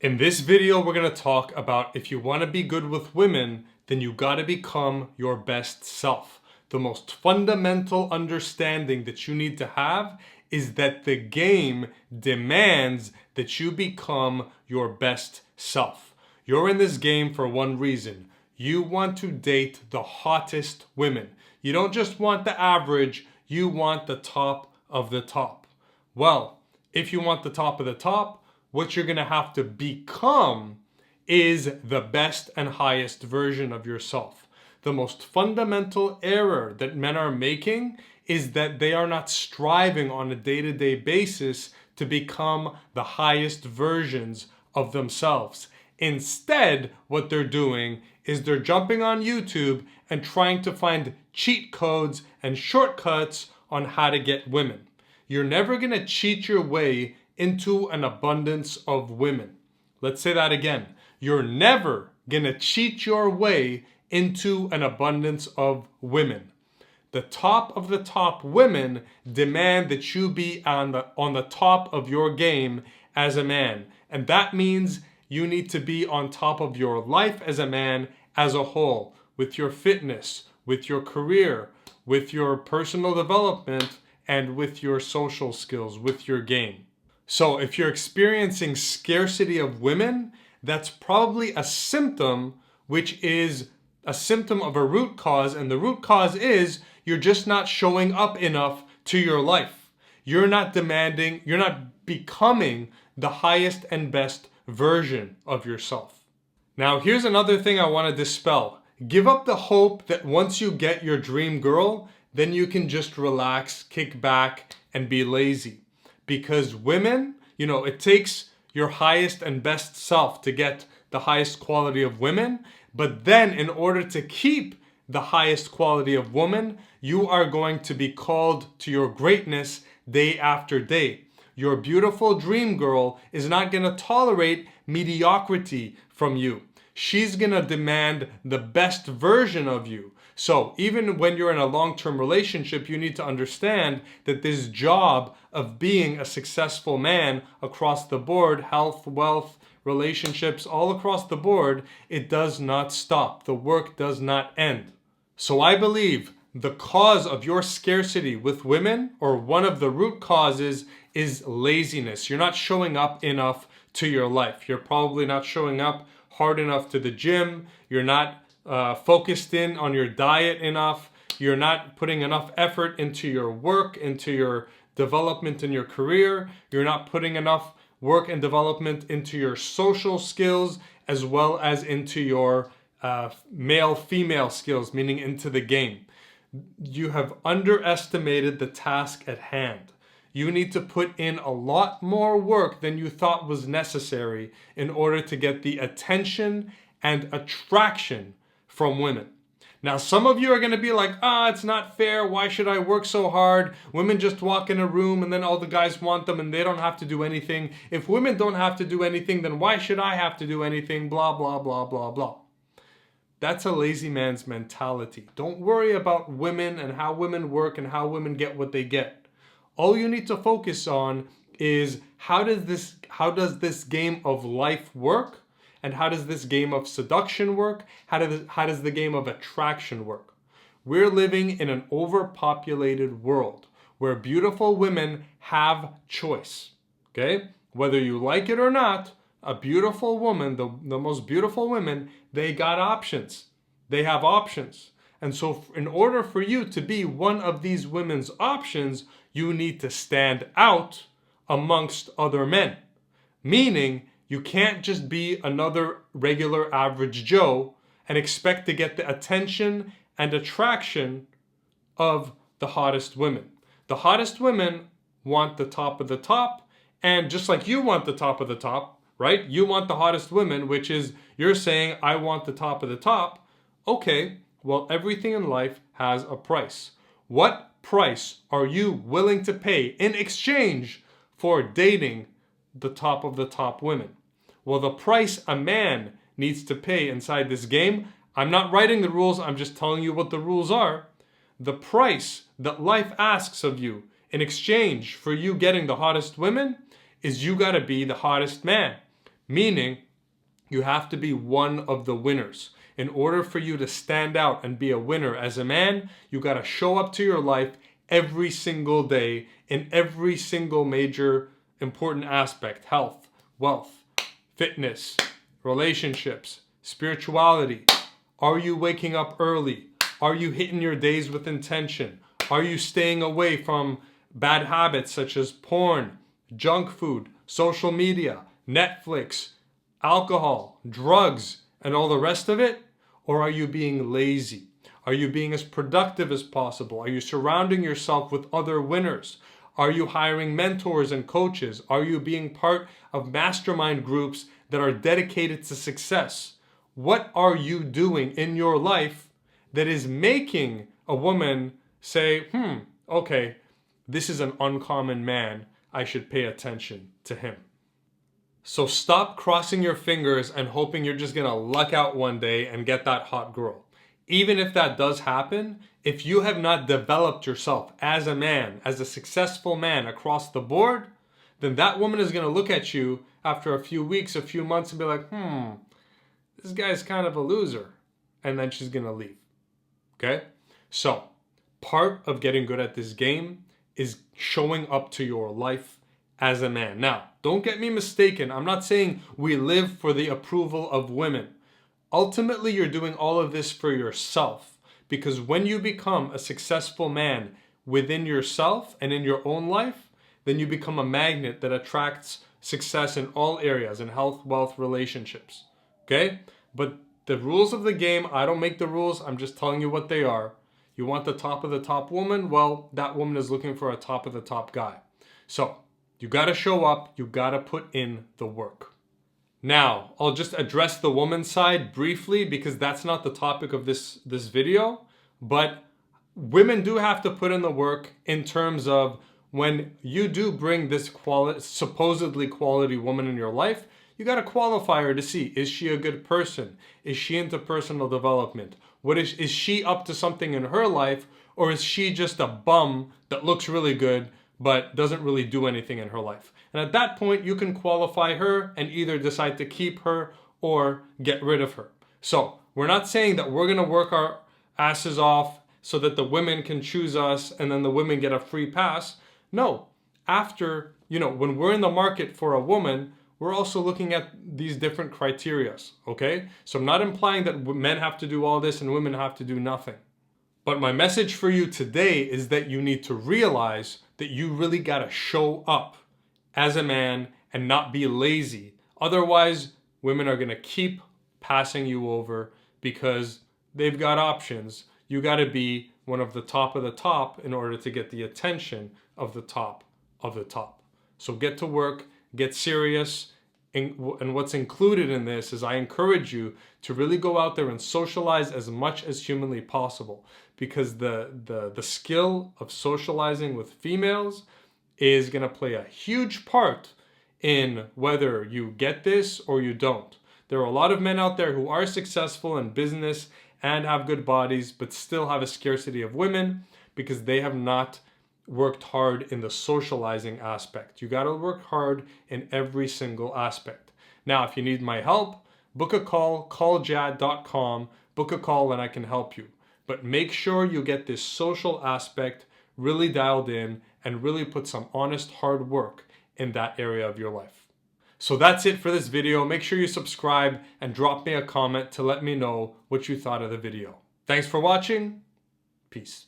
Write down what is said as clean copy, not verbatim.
In this video, we're going to talk about if you want to be good with women, then you got to become your best self. The most fundamental understanding that you need to have is that the game demands that you become your best self. You're in this game for one reason. You want to date the hottest women. You don't just want the average, you want the top of the top. Well, if you want the top of the top, what you're going to have to become is the best and highest version of yourself. The most fundamental error that men are making is that they are not striving on a day-to-day basis to become the highest versions of themselves. Instead, what they're doing is they're jumping on YouTube and trying to find cheat codes and shortcuts on how to get women. You're never going to cheat your way into an abundance of women. Let's say that again. You're never gonna cheat your way into an abundance of women. The top of the top women demand that you be on the top of your game as a man. And that means you need to be on top of your life as a man as a whole, with your fitness, with your career, with your personal development, and with your social skills, with your game. So if you're experiencing scarcity of women, that's probably a symptom, which is a symptom of a root cause. And the root cause is you're just not showing up enough to your life. You're not becoming the highest and best version of yourself. Now, here's another thing I want to dispel. Give up the hope that once you get your dream girl, then you can just relax, kick back, and be lazy. Because women, it takes your highest and best self to get the highest quality of women. But then in order to keep the highest quality of woman, you are going to be called to your greatness day after day. Your beautiful dream girl is not going to tolerate mediocrity from you. She's going to demand the best version of you. So even when you're in a long-term relationship, you need to understand that this job of being a successful man across the board, health, wealth, relationships, all across the board, it does not stop. The work does not end. So I believe the cause of your scarcity with women, or one of the root causes, is laziness. You're not showing up enough to your life. You're probably not showing up hard enough to the gym. You're not focused in on your diet enough. You're not putting enough effort into your work, into your development in your career. You're not putting enough work and development into your social skills, as well as into your male-female skills, meaning into the game. You have underestimated the task at hand. You need to put in a lot more work than you thought was necessary in order to get the attention and attraction from women. Now, some of you are going to be like, it's not fair. Why should I work so hard? Women just walk in a room and then all the guys want them and they don't have to do anything. If women don't have to do anything, then why should I have to do anything? Blah, blah, blah, blah, blah. That's a lazy man's mentality. Don't worry about women and how women work and how women get what they get. All you need to focus on is how does this game of life work? And how does this game of seduction work? How does the game of attraction work? We're living in an overpopulated world where beautiful women have choice. Okay? Whether you like it or not, a beautiful woman, the most beautiful women, they got options. They have options. And so in order for you to be one of these women's options, you need to stand out amongst other men. Meaning, you can't just be another regular average Joe and expect to get the attention and attraction of the hottest women. The hottest women want the top of the top, and just like you want the top of the top, right? You want the hottest women, which is you're saying, I want the top of the top. Okay, well, everything in life has a price. What price are you willing to pay in exchange for dating the top of the top women? Well, the price a man needs to pay inside this game, I'm not writing the rules, I'm just telling you what the rules are. The price that life asks of you in exchange for you getting the hottest women is you gotta be the hottest man. Meaning, you have to be one of the winners. In order for you to stand out and be a winner as a man, you got to show up to your life every single day in every single major important aspect: health, wealth, fitness, relationships, spirituality. Are you waking up early? Are you hitting your days with intention? Are you staying away from bad habits such as porn, junk food, social media, Netflix, alcohol, drugs, and all the rest of it? Or are you being lazy? Are you being as productive as possible? Are you surrounding yourself with other winners? Are you hiring mentors and coaches? Are you being part of mastermind groups that are dedicated to success? What are you doing in your life that is making a woman say, okay, this is an uncommon man. I should pay attention to him. So stop crossing your fingers and hoping you're just gonna luck out one day and get that hot girl. Even if that does happen, if you have not developed yourself as a man, as a successful man across the board, then that woman is gonna look at you after a few weeks, a few months and be like, this guy's kind of a loser. And then she's gonna leave. Okay? So, part of getting good at this game is showing up to your life as a man. Now, don't get me mistaken. I'm not saying we live for the approval of women. Ultimately, you're doing all of this for yourself, because when you become a successful man within yourself and in your own life, then you become a magnet that attracts success in all areas, in health, wealth, relationships. Okay? But the rules of the game, I don't make the rules. I'm just telling you what they are. You want the top of the top woman? Well, that woman is looking for a top of the top guy. So, you got to show up. You got to put in the work. Now, I'll just address the woman's side briefly because that's not the topic of this video. But women do have to put in the work in terms of when you do bring this supposedly quality woman in your life, you got to qualify her to see, is she a good person? Is she into personal development? Is she up to something in her life, or is she just a bum that looks really good but doesn't really do anything in her life? And at that point, you can qualify her and either decide to keep her or get rid of her. So we're not saying that we're going to work our asses off so that the women can choose us and then the women get a free pass. No, after, when we're in the market for a woman, we're also looking at these different criterias, okay? So I'm not implying that men have to do all this and women have to do nothing. But my message for you today is that you need to realize that you really got to show up as a man and not be lazy. Otherwise, women are going to keep passing you over because they've got options. You got to be one of the top in order to get the attention of the top of the top. So get to work, get serious. And what's included in this is I encourage you to really go out there and socialize as much as humanly possible, because the skill of socializing with females is going to play a huge part in whether you get this or you don't. There are a lot of men out there who are successful in business and have good bodies, but still have a scarcity of women because they have not worked hard in the socializing aspect. You got to work hard in every single aspect. Now, if you need my help, book a call, calljad.com, book a call and I can help you. But make sure you get this social aspect really dialed in and really put some honest hard work in that area of your life. So that's it for this video. Make sure you subscribe and drop me a comment to let me know what you thought of the video. Thanks for watching. Peace.